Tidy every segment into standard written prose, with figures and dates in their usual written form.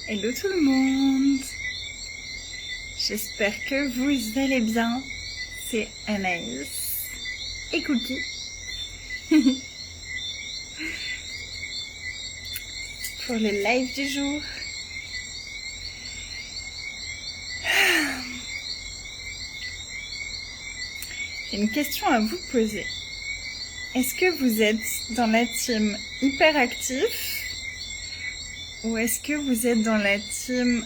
Hello tout le monde. J'espère que vous allez bien. C'est Anaïs et Cookie. Pour le live du jour. J'ai une question à vous poser. Est-ce que vous êtes dans la team hyperactif ou est-ce que vous êtes dans la team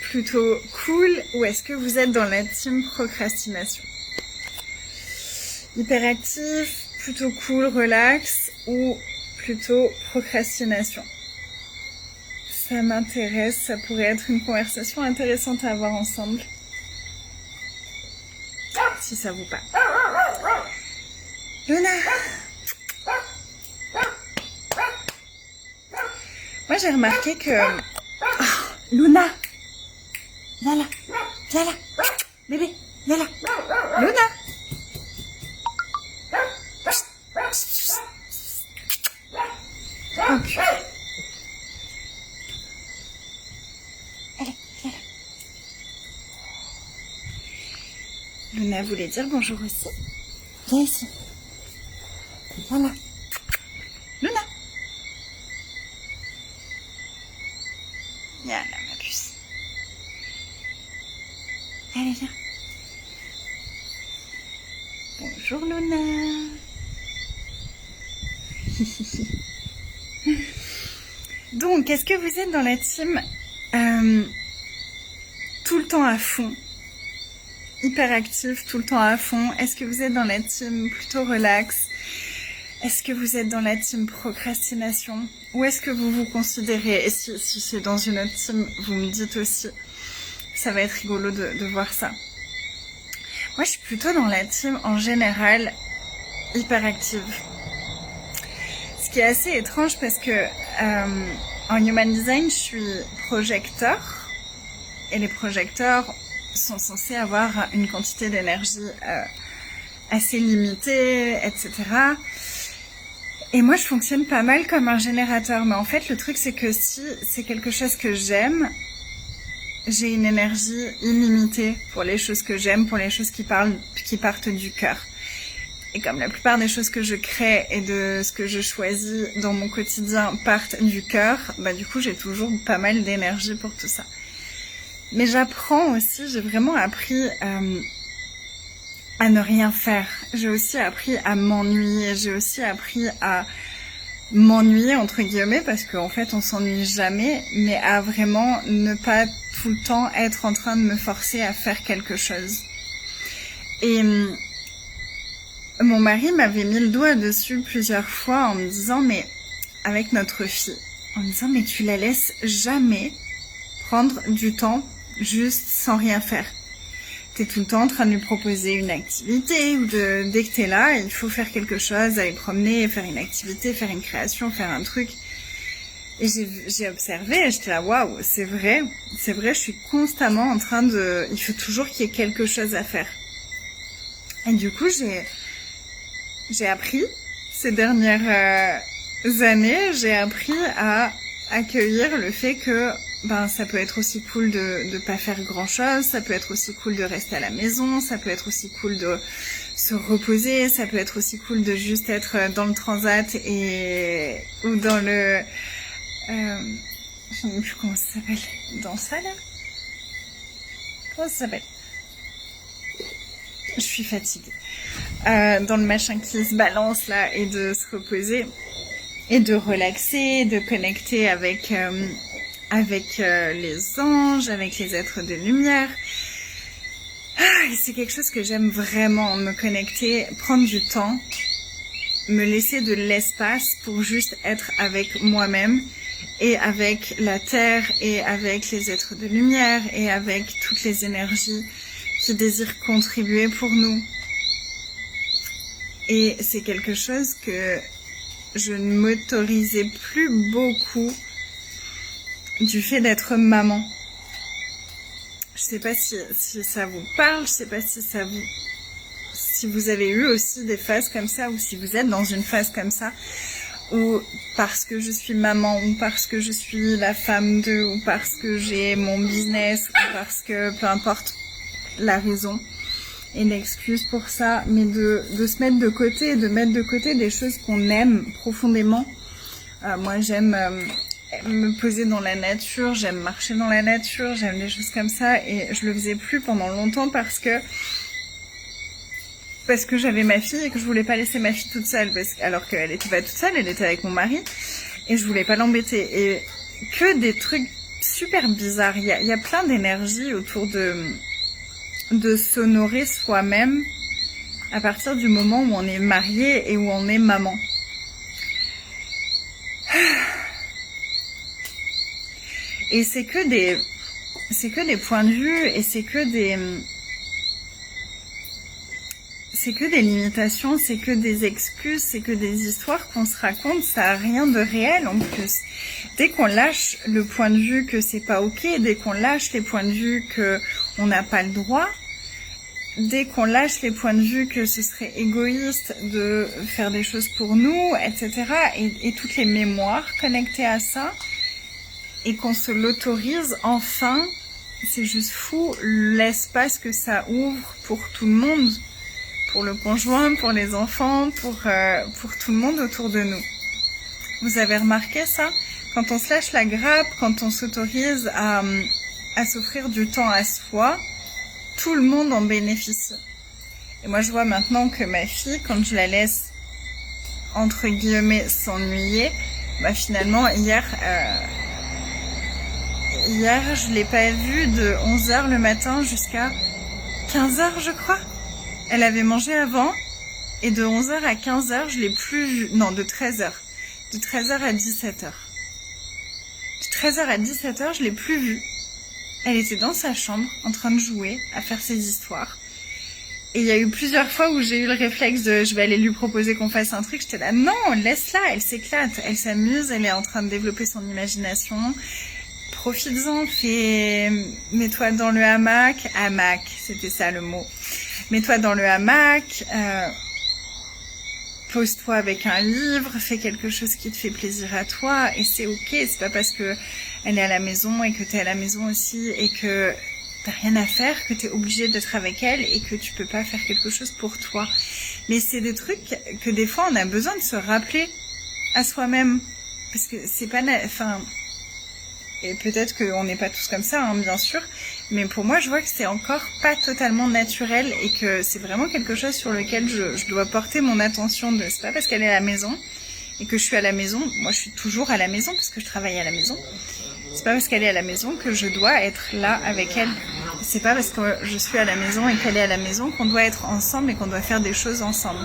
plutôt cool ou est-ce que vous êtes dans la team procrastination? Hyperactif, plutôt cool, relax ou plutôt procrastination? Ça m'intéresse, ça pourrait être une conversation intéressante à avoir ensemble. Si ça vous parle. Luna! Moi j'ai remarqué que... Oh, Luna! Viens là! Viens là! Bébé! Viens là! Luna! Oh purée! Allez, viens là! Luna voulait dire bonjour aussi. Viens ici. Viens là. Luna. Viens là, ma puce. Allez, viens. Bonjour, Luna. Donc, est-ce que vous êtes dans la team tout le temps à fond? Hyperactif, tout le temps à fond? Est-ce que vous êtes dans la team plutôt relax? Est-ce que vous êtes dans la team procrastination? Ou est-ce que vous vous considérez, et si c'est dans une autre team, vous me dites aussi, ça va être rigolo de voir ça. Moi, je suis plutôt dans la team, en général, hyperactive. Ce qui est assez étrange parce que en Human Design, je suis projecteur, et les projecteurs sont censés avoir une quantité d'énergie assez limitée, etc. Et moi, je fonctionne pas mal comme un générateur. Mais en fait, le truc, c'est que si c'est quelque chose que j'aime, j'ai une énergie illimitée pour les choses que j'aime, pour les choses qui partent du cœur. Et comme la plupart des choses que je crée et de ce que je choisis dans mon quotidien partent du cœur, bah du coup, j'ai toujours pas mal d'énergie pour tout ça. Mais j'apprends aussi, j'ai vraiment appris à ne rien faire. J'ai aussi appris à m'ennuyer. J'ai aussi appris à m'ennuyer, entre guillemets, parce qu'en fait, on s'ennuie jamais, mais à vraiment ne pas tout le temps être en train de me forcer à faire quelque chose. Et mon mari m'avait mis le doigt dessus plusieurs fois en me disant, mais avec notre fille, en me disant, mais tu la laisses jamais prendre du temps juste sans rien faire. T'es tout le temps en train de lui proposer une activité ou dès que t'es là, il faut faire quelque chose, aller promener, faire une activité, faire une création, faire un truc. Et j'ai observé et j'étais là, waouh, c'est vrai, je suis constamment en train il faut toujours qu'il y ait quelque chose à faire. Et du coup, j'ai appris ces dernières années, j'ai appris à accueillir le fait que ça peut être aussi cool de pas faire grand chose, ça peut être aussi cool de rester à la maison, ça peut être aussi cool de se reposer, ça peut être aussi cool de juste être dans le transat ou dans le je sais plus comment ça s'appelle, dans ça là, comment ça s'appelle, je suis fatiguée, dans le machin qui se balance là, et de se reposer et de relaxer, de connecter avec les anges, avec les êtres de lumière. Et c'est quelque chose que j'aime vraiment, me connecter, prendre du temps, me laisser de l'espace pour juste être avec moi-même et avec la terre et avec les êtres de lumière et avec toutes les énergies qui désirent contribuer pour nous. Et c'est quelque chose que je ne m'autorisais plus beaucoup du fait d'être maman. Je sais pas si ça vous parle, je sais pas si vous avez eu aussi des phases comme ça ou si vous êtes dans une phase comme ça ou parce que je suis maman, ou parce que je suis la femme de, ou parce que j'ai mon business, ou parce que peu importe la raison et l'excuse pour ça, mais de se mettre de côté, de mettre de côté des choses qu'on aime profondément. Moi j'aime me poser dans la nature, j'aime marcher dans la nature, j'aime des choses comme ça, et je le faisais plus pendant longtemps parce que j'avais ma fille et que je voulais pas laisser ma fille toute seule, alors qu'elle était pas toute seule, elle était avec mon mari, et je voulais pas l'embêter. Et que des trucs super bizarres. Il y a plein d'énergie autour de s'honorer soi-même à partir du moment où on est marié et où on est maman. Et c'est que des points de vue, et c'est que des limitations, c'est que des excuses, c'est que des histoires qu'on se raconte, ça a rien de réel en plus. Dès qu'on lâche le point de vue que c'est pas ok, dès qu'on lâche les points de vue que on n'a pas le droit, dès qu'on lâche les points de vue que ce serait égoïste de faire des choses pour nous, etc., et toutes les mémoires connectées à ça, et qu'on se l'autorise enfin, c'est juste fou l'espace que ça ouvre pour tout le monde. Pour le conjoint, pour les enfants, pour tout le monde autour de nous. Vous avez remarqué ça? Quand on se lâche la grappe, quand on s'autorise à s'offrir du temps à soi, tout le monde en bénéficie. Et moi je vois maintenant que ma fille, quand je la laisse entre guillemets s'ennuyer, bah finalement hier je l'ai pas vue de 11h le matin jusqu'à 15h je crois. Elle avait mangé avant, et de 11h à 15h, je l'ai plus vue. Non, de 13h. De 13h à 17h. De 13h à 17h, je l'ai plus vue. Elle était dans sa chambre, en train de jouer, à faire ses histoires. Et il y a eu plusieurs fois où j'ai eu le réflexe de je vais aller lui proposer qu'on fasse un truc. J'étais là, non, laisse-la, elle s'éclate, elle s'amuse, elle est en train de développer son imagination. Profites-en, mets-toi dans le hamac. Hamac, c'était ça le mot. Mets-toi dans le hamac, pose-toi avec un livre, fais quelque chose qui te fait plaisir à toi, et c'est ok, c'est pas parce que elle est à la maison et que t'es à la maison aussi et que t'as rien à faire que t'es obligé d'être avec elle et que tu peux pas faire quelque chose pour toi. Mais c'est des trucs que des fois on a besoin de se rappeler à soi-même, parce que c'est pas, et peut-être qu'on n'est pas tous comme ça, hein, bien sûr, mais pour moi, je vois que c'est encore pas totalement naturel et que c'est vraiment quelque chose sur lequel je dois porter mon attention. C'est pas parce qu'elle est à la maison et que je suis à la maison, moi je suis toujours à la maison parce que je travaille à la maison, c'est pas parce qu'elle est à la maison que je dois être là avec elle. C'est pas parce que je suis à la maison et qu'elle est à la maison qu'on doit être ensemble et qu'on doit faire des choses ensemble.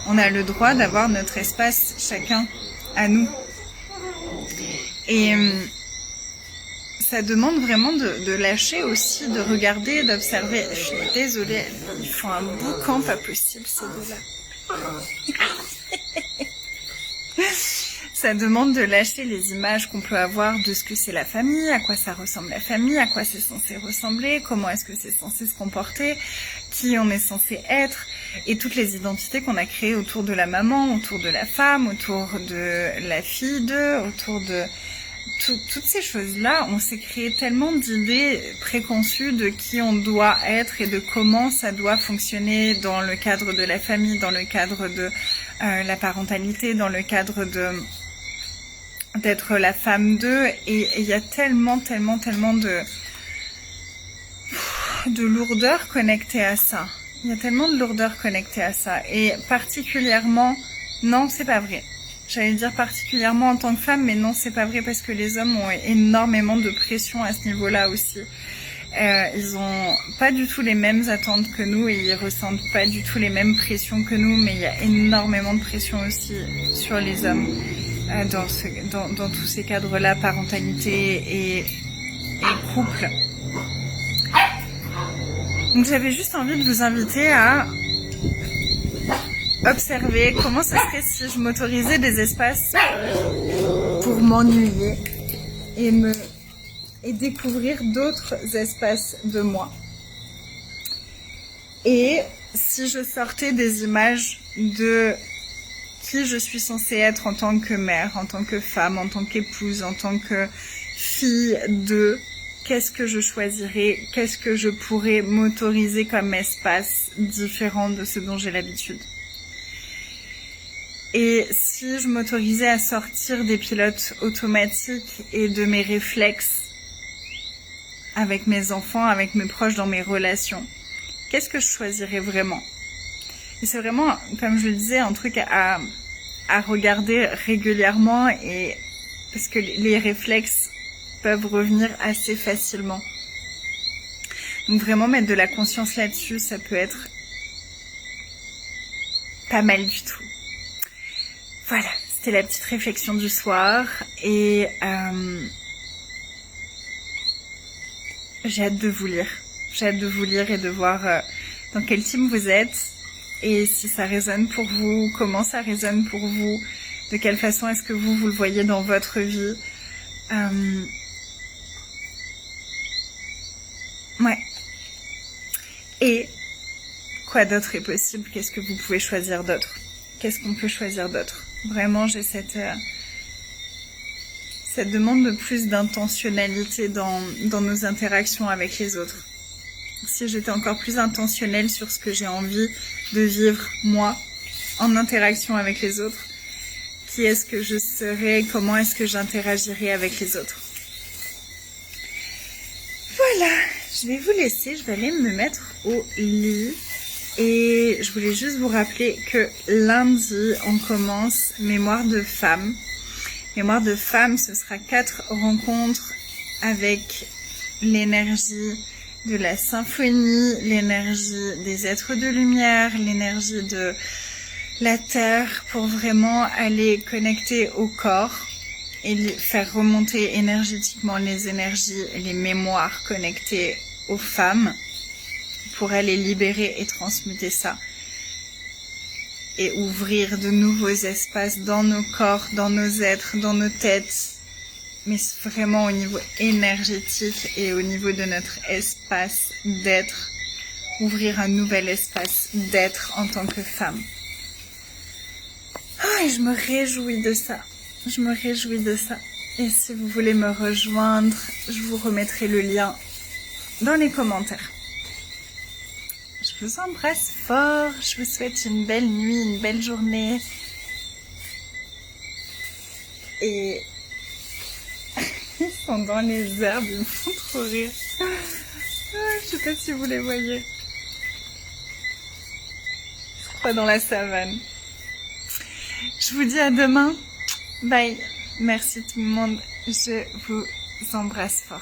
On a le droit d'avoir notre espace chacun à nous. Et ça demande vraiment de lâcher aussi, de regarder, d'observer. Je suis désolée, ils font un boucan pas possible ces deux-là. Ça demande de lâcher les images qu'on peut avoir de ce que c'est la famille, à quoi ça ressemble la famille, à quoi c'est censé ressembler, comment est-ce que c'est censé se comporter, qui on est censé être, et toutes les identités qu'on a créées autour de la maman, autour de la femme, autour de la fille d'eux, autour de toutes ces choses-là. On s'est créé tellement d'idées préconçues de qui on doit être et de comment ça doit fonctionner dans le cadre de la famille, dans le cadre de la parentalité, dans le cadre d'être la femme d'eux, et il y a tellement de lourdeur connectée à ça. Il y a tellement de lourdeur connectée à ça, et particulièrement, non, c'est pas vrai. J'allais dire particulièrement en tant que femme, mais non, c'est pas vrai parce que les hommes ont énormément de pression à ce niveau-là aussi. Ils ont pas du tout les mêmes attentes que nous et ils ressentent pas du tout les mêmes pressions que nous, mais il y a énormément de pression aussi sur les hommes dans tous ces cadres-là, parentalité et couple. Donc j'avais juste envie de vous inviter à observer comment ça serait si je m'autorisais des espaces pour m'ennuyer et découvrir d'autres espaces de moi. Et si je sortais des images de qui je suis censée être en tant que mère, en tant que femme, en tant qu'épouse, en tant que fille de... Qu'est-ce que je choisirais? Qu'est-ce que je pourrais m'autoriser comme espace différent de ce dont j'ai l'habitude? Et si je m'autorisais à sortir des pilotes automatiques et de mes réflexes avec mes enfants, avec mes proches, dans mes relations, qu'est-ce que je choisirais vraiment? Et c'est vraiment, comme je le disais, un truc à regarder régulièrement, et parce que les réflexes peuvent revenir assez facilement. Donc vraiment mettre de la conscience là-dessus, ça peut être pas mal du tout. Voilà, c'était la petite réflexion du soir, et j'ai hâte de vous lire. J'ai hâte de vous lire et de voir dans quel team vous êtes, et si ça résonne pour vous, comment ça résonne pour vous, de quelle façon est-ce que vous le voyez dans votre vie. Ouais. Et quoi d'autre est possible? Qu'est-ce que vous pouvez choisir d'autre? Qu'est-ce qu'on peut choisir d'autre? Vraiment, j'ai cette demande de plus d'intentionnalité dans nos interactions avec les autres. Si j'étais encore plus intentionnelle sur ce que j'ai envie de vivre, moi, en interaction avec les autres, qui est-ce que je serais? Comment est-ce que j'interagirais avec les autres? Voilà, je vais vous laisser, je vais aller me mettre au lit. Et je voulais juste vous rappeler que lundi, on commence Mémoire de femme. Mémoire de femme, ce sera 4 rencontres avec l'énergie de la symphonie, l'énergie des êtres de lumière, l'énergie de la terre, pour vraiment aller connecter au corps et faire remonter énergétiquement les énergies et les mémoires connectées aux femmes, pour aller libérer et transmuter ça et ouvrir de nouveaux espaces dans nos corps, dans nos êtres, dans nos têtes, mais vraiment au niveau énergétique et au niveau de notre espace d'être, ouvrir un nouvel espace d'être en tant que femme. Et je me réjouis de ça, je me réjouis de ça. Et si vous voulez me rejoindre, je vous remettrai le lien dans les commentaires. Je vous embrasse fort, je vous souhaite une belle nuit, une belle journée. Et ils sont dans les herbes, ils me font trop rire. Je sais pas si vous les voyez. Je crois dans la savane. Je vous dis à demain. Bye. Merci tout le monde. Je vous embrasse fort.